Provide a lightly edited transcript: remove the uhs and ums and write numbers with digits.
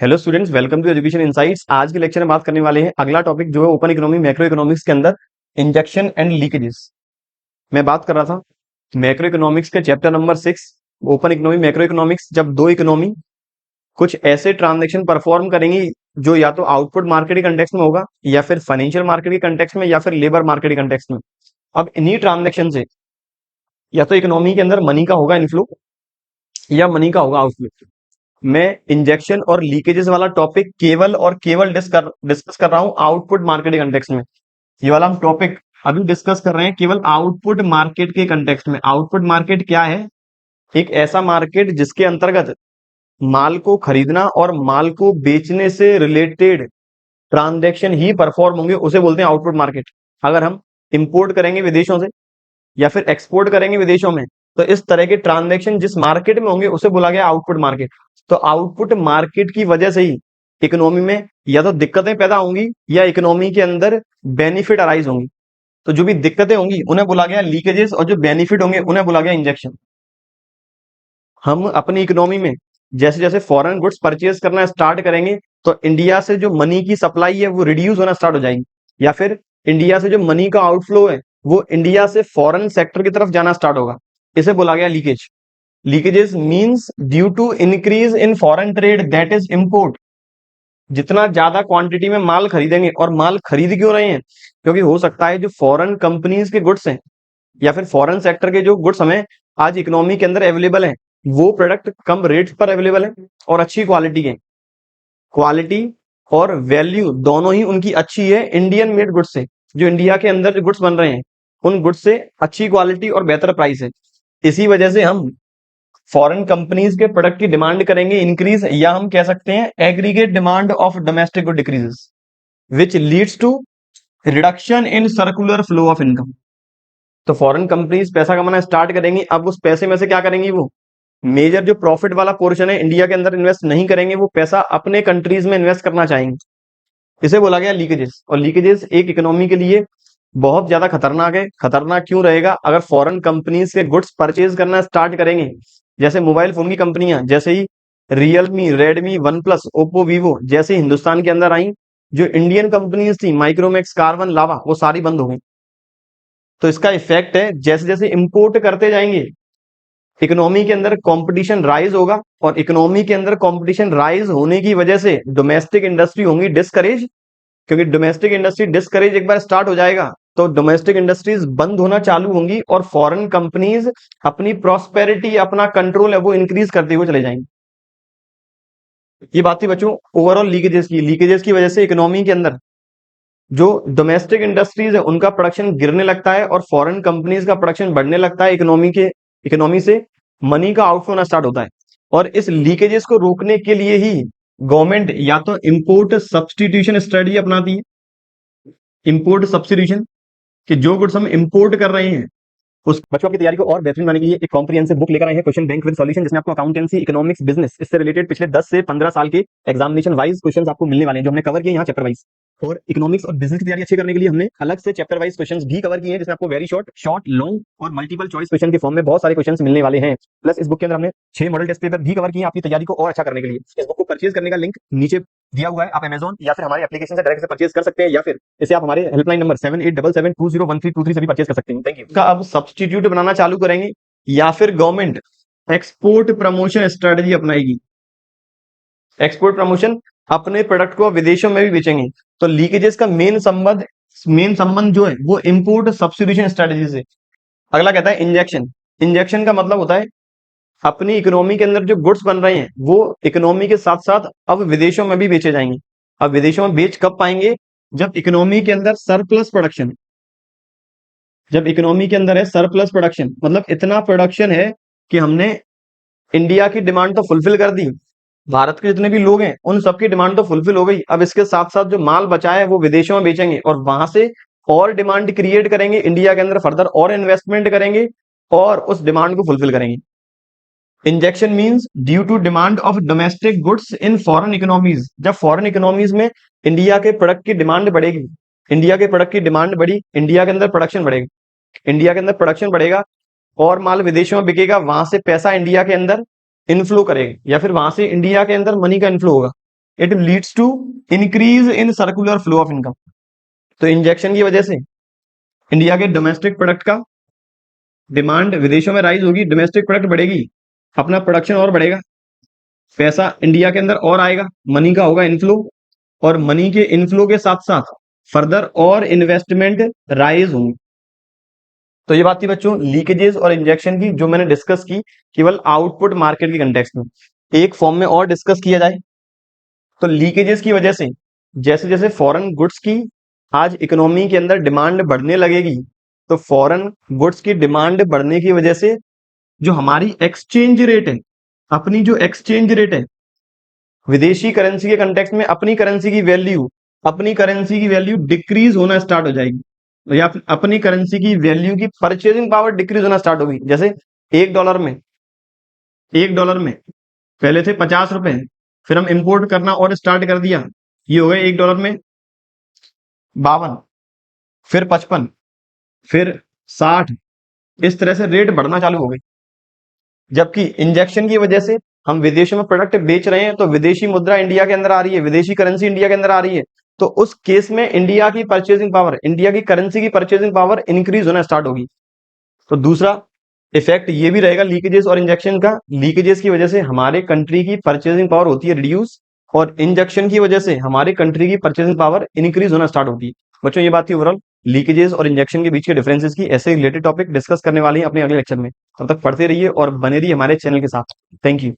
Hello students, welcome to education insights. आज के lecture में बात करने वाले हैं अगला टॉपिक जो है ओपन इकोनॉमी मैक्रो इकोनॉमिक्स के अंदर इंजेक्शन एंड लीकेजेस। मैं बात कर रहा था मैक्रो इकोनॉमिक्स के chapter number 6 open economy macro economics. जब दो इकोनॉमी कुछ ऐसे ट्रांजेक्शन परफॉर्म करेंगी जो या तो आउटपुट मार्केट के कंटेक्स्ट में होगा या फिर फाइनेंशियल मार्केट के कंटेक्स्ट में या फिर लेबर मार्केट के कंटेक्स्ट में। अब इन्हीं ट्रांजेक्शन से या तो इकोनॉमी के अंदर मनी का होगा इनफ्लो या मनी का होगा आउटफ्लो। मैं इंजेक्शन और लीकेजेस वाला टॉपिक केवल और केवल डिस्कस कर रहा हूं आउटपुट मार्केट के कंटेक्स्ट में। ये वाला हम टॉपिक अभी डिस्कस कर रहे हैं केवल आउटपुट मार्केट के कंटेक्स्ट में। आउटपुट मार्केट क्या है? एक ऐसा मार्केट जिसके अंतर्गत माल को खरीदना और माल को बेचने से रिलेटेड ट्रांजेक्शन ही परफॉर्म होंगे, उसे बोलते हैं आउटपुट मार्केट। अगर हम इंपोर्ट करेंगे विदेशों से या फिर एक्सपोर्ट करेंगे विदेशों में, तो इस तरह के ट्रांजेक्शन जिस मार्केट में होंगे उसे बोला गया आउटपुट मार्केट। तो आउटपुट मार्केट की वजह से ही इकोनॉमी में या तो दिक्कतें पैदा होंगी या इकोनॉमी के अंदर बेनिफिट अराइज होंगी। तो जो भी दिक्कतें होंगी उन्हें बोला गया लीकेजेस और जो बेनिफिट होंगे उन्हें बोला गया इंजेक्शन। हम अपनी इकोनॉमी में जैसे जैसे फॉरेन गुड्स परचेज करना स्टार्ट करेंगे तो इंडिया से जो मनी की सप्लाई है वो रिड्यूस होना स्टार्ट हो जाएगी, या फिर इंडिया से जो मनी का आउटफ्लो है वो इंडिया से फॉरेन सेक्टर की तरफ जाना स्टार्ट होगा। इसे बोला गया leakage. Leakages means due to increase in foreign trade that is import. जितना ज्यादा क्वांटिटी में माल खरीदेंगे, और माल खरीद क्यों रहे हैं? क्योंकि हो सकता है जो फॉरेन कंपनीज के गुड्स हैं या फिर फॉरेन सेक्टर के जो गुड्स हमें आज इकोनॉमी के अंदर अवेलेबल है वो प्रोडक्ट कम रेट्स पर अवेलेबल है और अच्छी क्वालिटी के। क्वालिटी और वैल्यू दोनों ही उनकी अच्छी है इंडियन मेड गुड्स से। जो इंडिया के अंदर जो गुड्स बन रहे हैं उन गुड्स से अच्छी क्वालिटी और बेहतर प्राइस है। इसी वजह से हम फॉरेन कंपनीज के प्रोडक्ट की डिमांड करेंगे इंक्रीज, या हम कह सकते हैं aggregate demand of domestic good decreases which leads to reduction in circular flow of income. तो फॉरेन कंपनीज पैसा कमाना स्टार्ट करेंगी। अब उस पैसे में से क्या करेंगी? वो मेजर जो प्रॉफिट वाला पोर्शन है इंडिया के अंदर इन्वेस्ट नहीं करेंगे, वो पैसा अपने कंट्रीज में इन्वेस्ट करना चाहेंगे। इसे बोला गया लीकेजेस। और लीकेजेस एक इकोनॉमी के लिए बहुत ज्यादा खतरनाक है। खतरनाक क्यों रहेगा? अगर फॉरेन कंपनीज के गुड्स परचेज करना स्टार्ट करेंगे, जैसे मोबाइल फोन की कंपनियां, जैसे ही Realme, Redmi, OnePlus, Oppo, Vivo जैसे हिंदुस्तान के अंदर आई, जो इंडियन कंपनीज थी माइक्रोमैक्स, कार्बन, लावा, वो सारी बंद हो गई। तो इसका इफेक्ट है जैसे जैसे इंपोर्ट करते जाएंगे इकोनॉमी के अंदर कंपटीशन राइज होगा, और इकोनॉमी के अंदर कंपटीशन राइज होने की वजह से डोमेस्टिक इंडस्ट्री होंगी डिस्करेज। क्योंकि डोमेस्टिक इंडस्ट्री डिस्करेज एक बार स्टार्ट हो जाएगा तो डोमेस्टिक इंडस्ट्रीज बंद होना चालू होंगी और फॉरेन कंपनीज अपनी प्रॉस्पेरिटी, अपना कंट्रोल है वो इंक्रीज करते हुए चले जाएंगे। ये बात थी बच्चों ओवरऑल लीकेजेस की। लीकेजेस की वजह से इकोनॉमी के अंदर जो डोमेस्टिक इंडस्ट्रीज है उनका प्रोडक्शन गिरने लगता है और फॉरेन कंपनीज का प्रोडक्शन बढ़ने लगता है। इकोनॉमी से मनी का आउटफ्लो होना स्टार्ट होता है। और इस लीकेजेस को रोकने के लिए ही गवर्नमेंट या तो इंपोर्ट सब्सटीट्यूशन स्ट्रेटजी अपनाती है। इंपोर्ट सब्सटीट्यूशन कि जो गुड्स हम इंपोर्ट कर रहे हैं उस बच्चों की तैयारी को और बेहतरीन बनाने के लिए एक कॉम्प्रिहेंसिव बुक लेकर आए हैं, क्वेश्चन बैंक विद सॉल्यूशन, जिसमें आपको अकाउंटेंसी, इकोनॉमिक्स, बिजनेस इससे रिलेटेड पिछले 10 से 15 साल के एग्जामिनेशन वाइज क्वेश्चंस आपको मिलने वाले हैं जो हमने कवर किए यहाँ चैप्टर वाइज। और इकोनॉमिक्स और बिजनेस की तैयारी अच्छी करने के लिए हमने अलग से चैप्टर वाइज क्वेश्चंस भी कवर किए हैं, जिसमें आपको वेरी शॉर्ट, लॉन्ग और मल्टीपल चॉइस क्वेश्चन के फॉर्म में बहुत सारे क्वेश्चंस मिलने वाले हैं। प्लस इस बुक के अंदर हमने 6 मॉडल टेस्ट पेपर भी कवर किए हैं आपकी तैयारी को और अच्छा करने के लिए। इस बुक को परचेज करने का लिंक नीचे दिया हुआ है। आप अमेजॉन या फिर हमारे एप्लीकेशन से डायरेक्ट से परचेज कर सकते हैं, या फिर इसे आप हमारे हेल्पलाइन नंबर 7877201323 से भी परचेज कर सकते हैं। Thank you. अब सब्सटीट्यूट बनाना चालू करेंगे या फिर गवर्नमेंट एक्सपोर्ट प्रमोशन स्ट्रेटजी अपनाएगी। एक्सपोर्ट प्रमोशन, अपने प्रोडक्ट को विदेशों में भी बेचेंगे। तो लीकेजेस का मेन संबंध जो है वो इंपोर्ट सब्स्टिट्यूशन स्ट्रेटजी से। अगला कहता है इंजेक्शन। इंजेक्शन का मतलब होता है अपनी इकोनॉमी के अंदर जो गुड्स बन रहे हैं वो इकोनॉमी के साथ साथ अब विदेशों में भी बेचे जाएंगे। अब विदेशों में बेच कब पाएंगे? जब इकोनॉमी के अंदर सरप्लस प्रोडक्शन। जब इकोनॉमी के अंदर है सरप्लस प्रोडक्शन, मतलब इतना प्रोडक्शन है कि हमने इंडिया की डिमांड तो फुलफिल कर दी, भारत के जितने भी लोग हैं उन सबकी डिमांड तो फुलफिल हो गई। अब इसके साथ साथ जो माल बचा है वो विदेशों में बेचेंगे और वहां से और डिमांड क्रिएट करेंगे, इंडिया के अंदर फर्दर और इन्वेस्टमेंट करेंगे और उस डिमांड को फुलफिल करेंगे। Injection means due to demand of domestic goods in foreign economies. जब फॉरेन इकोनॉमीज में इंडिया के प्रोडक्ट की डिमांड बढ़ेगी, इंडिया के प्रोडक्ट की डिमांड बढ़ी, इंडिया के अंदर प्रोडक्शन बढ़ेगा, इंडिया के अंदर प्रोडक्शन बढ़ेगा और माल विदेशों में बिकेगा, वहां से पैसा इंडिया के अंदर इनफ्लो करेगा या फिर वहां से इंडिया के अंदर मनी का इनफ्लो होगा। It leads to increase in circular flow of income. तो इंजेक्शन की वजह से इंडिया के डोमेस्टिक प्रोडक्ट का डिमांड विदेशों में राइज होगी, डोमेस्टिक प्रोडक्ट बढ़ेगी, अपना प्रोडक्शन और बढ़ेगा, पैसा इंडिया के अंदर और आएगा, मनी का होगा इनफ्लो, और मनी के इनफ्लो के साथ साथ फर्दर और इन्वेस्टमेंट राइज होंगे। तो ये बात थी बच्चों लीकेजेस और इंजेक्शन की, जो मैंने डिस्कस की केवल आउटपुट मार्केट के कंटेक्स्ट में। एक फॉर्म में और डिस्कस किया जाए तो लीकेजेस की वजह से जैसे जैसे फॉरेन गुड्स की आज इकोनॉमी के अंदर डिमांड बढ़ने लगेगी, तो फॉरेन गुड्स की डिमांड बढ़ने की वजह से जो हमारी एक्सचेंज रेट है, अपनी जो एक्सचेंज रेट है विदेशी करेंसी के कंटेक्स्ट में, अपनी करेंसी की वैल्यू डिक्रीज होना स्टार्ट हो जाएगी, या फिर अपनी करेंसी की वैल्यू की परचेजिंग पावर डिक्रीज होना स्टार्ट होगी। जैसे एक डॉलर में पहले थे 50 रुपए, फिर हम इंपोर्ट करना और स्टार्ट कर दिया, ये हो गए एक डॉलर में 52, फिर 55, फिर 60, इस तरह से रेट बढ़ना चालू हो गई। जबकि इंजेक्शन की वजह से हम विदेशों में प्रोडक्ट बेच रहे हैं, तो विदेशी मुद्रा इंडिया के अंदर आ रही है, विदेशी करेंसी इंडिया के अंदर आ रही है, तो उस केस में इंडिया की करेंसी की परचेजिंग पावर इंक्रीज होना स्टार्ट होगी। तो दूसरा इफेक्ट ये भी रहेगा लीकेजेस और इंजेक्शन का। लीकेजेस की वजह से हमारे कंट्री की परचेजिंग पावर होती है रिड्यूस, और इंजेक्शन की वजह से हमारे कंट्री की परचेजिंग पावर इंक्रीज होना स्टार्ट होती है। बच्चों ये बात थी ओवरऑल लीकेजेस और इंजेक्शन के बीच के डिफरेंसेस की। ऐसे रिलेटेड टॉपिक डिस्कस करने वाले हैं अपने अगले लेक्चर में। तब तक पढ़ते रहिए और बने रहिए हमारे चैनल के साथ। Thank you.